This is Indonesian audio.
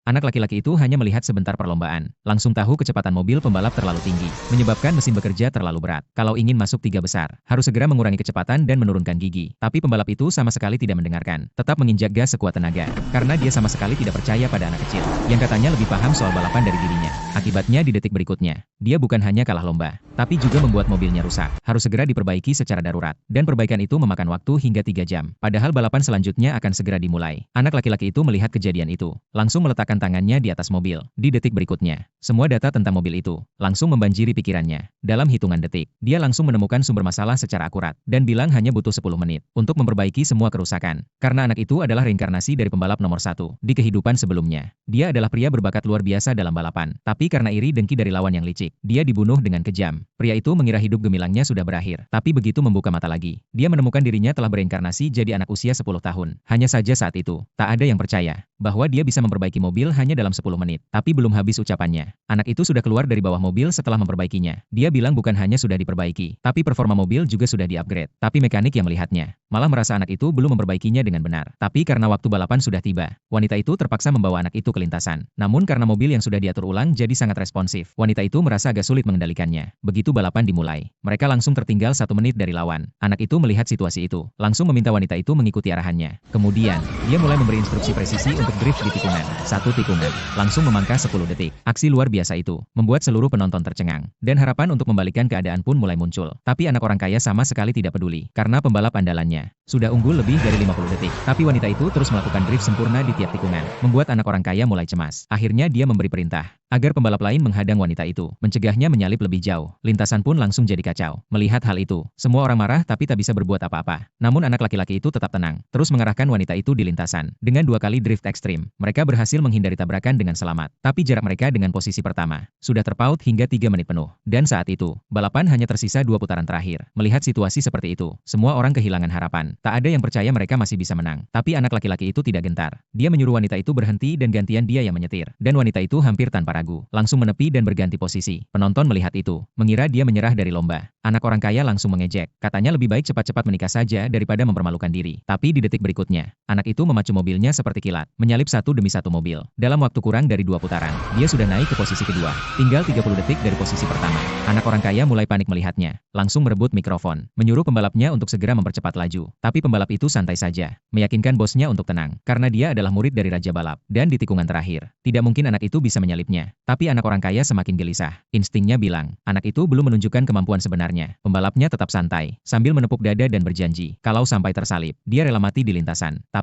Anak laki-laki itu hanya melihat sebentar perlombaan, langsung tahu kecepatan mobil pembalap terlalu tinggi, menyebabkan mesin bekerja terlalu berat. Kalau ingin masuk tiga besar, harus segera mengurangi kecepatan dan menurunkan gigi. Tapi pembalap itu sama sekali tidak mendengarkan, tetap menginjak gas sekuat tenaga, karena dia sama sekali tidak percaya pada anak kecil, yang katanya lebih paham soal balapan dari dirinya. Akibatnya di detik berikutnya, dia bukan hanya kalah lomba, tapi juga membuat mobilnya rusak. Harus segera diperbaiki secara darurat, dan perbaikan itu memakan waktu hingga 3 jam. Padahal balapan selanjutnya akan segera dimulai. Anak laki-laki itu melihat kejadian itu, langsung meletakkan tangannya di atas mobil. Di detik berikutnya, semua data tentang mobil itu langsung membanjiri pikirannya. Dalam hitungan detik, dia langsung menemukan sumber masalah secara akurat dan bilang hanya butuh 10 menit untuk memperbaiki semua kerusakan. Karena anak itu adalah reinkarnasi dari pembalap nomor 1 di kehidupan sebelumnya. Dia adalah pria berbakat luar biasa dalam balapan, tapi karena iri dengki dari lawan yang licik, dia dibunuh dengan kejam. Pria itu mengira hidup gemilangnya sudah berakhir, tapi begitu membuka mata lagi, dia menemukan dirinya telah bereinkarnasi jadi anak usia 10 tahun. Hanya saja saat itu, tak ada yang percaya bahwa dia bisa memperbaiki mobil hanya dalam 10 menit. Tapi belum habis ucapannya, anak itu sudah keluar dari bawah mobil setelah memperbaikinya. Dia bilang bukan hanya sudah diperbaiki, tapi performa mobil juga sudah di-upgrade. Tapi mekanik yang melihatnya malah merasa anak itu belum memperbaikinya dengan benar. Tapi karena waktu balapan sudah tiba, wanita itu terpaksa membawa anak itu ke lintasan. Namun karena mobil yang sudah diatur ulang jadi sangat responsif, wanita itu merasa agak sulit mengendalikannya. Begitu balapan dimulai, mereka langsung tertinggal 1 menit dari lawan. Anak itu melihat situasi itu, langsung meminta wanita itu mengikuti arahannya. Kemudian, dia mulai memberi instruksi presisi untuk drift di tikungan. Satu tikungan, langsung memangkas 10 detik. Aksi luar biasa itu membuat seluruh penonton tercengang, dan harapan untuk membalikkan keadaan pun mulai muncul. Tapi anak orang kaya sama sekali tidak peduli, karena pembalap andalannya sudah unggul lebih dari 50 detik. Tapi wanita itu terus melakukan drift sempurna di tiap tikungan, membuat anak orang kaya mulai cemas. Akhirnya dia memberi perintah agar pembalap lain menghadang wanita itu, mencegahnya menyalip lebih jauh. Lintasan pun langsung jadi kacau. Melihat hal itu, semua orang marah tapi tak bisa berbuat apa-apa. Namun anak laki-laki itu tetap tenang, terus mengarahkan wanita itu di lintasan. Dengan 2 kali drift ekstrim, mereka berhasil menghindari tabrakan dengan selamat. Tapi jarak mereka dengan posisi pertama sudah terpaut hingga 3 menit penuh. Dan saat itu, balapan hanya tersisa 2 putaran terakhir. Melihat situasi seperti itu, semua orang kehilangan harapan. Tak ada yang percaya mereka masih bisa menang. Tapi anak laki-laki itu tidak gentar. Dia menyuruh wanita itu berhenti dan gantian dia yang menyetir. Dan wanita itu hampir tanpa ragu, langsung menepi dan berganti posisi. Penonton melihat itu, mengira dia menyerah dari lomba. Anak orang kaya langsung mengejek. Katanya lebih baik cepat-cepat menikah saja daripada mempermalukan diri. Tapi di detik berikutnya, anak itu memacu mobilnya seperti kilat, menyalip satu demi satu mobil. Dalam waktu kurang dari 2 putaran, dia sudah naik ke posisi kedua. Tinggal 30 detik dari posisi pertama. Anak orang kaya mulai panik melihatnya, langsung merebut mikrofon, menyuruh pembalapnya untuk segera mempercepat laju. Tapi pembalap itu santai saja, meyakinkan bosnya untuk tenang, karena dia adalah murid dari Raja Balap. Dan di tikungan terakhir, tidak mungkin anak itu bisa menyalipnya. Tapi anak orang kaya semakin gelisah. Instingnya bilang, anak itu belum menunjukkan kemampuan sebenarnya. Pembalapnya tetap santai, sambil menepuk dada dan berjanji, kalau sampai tersalip, dia rela mati di lintasan. Tapi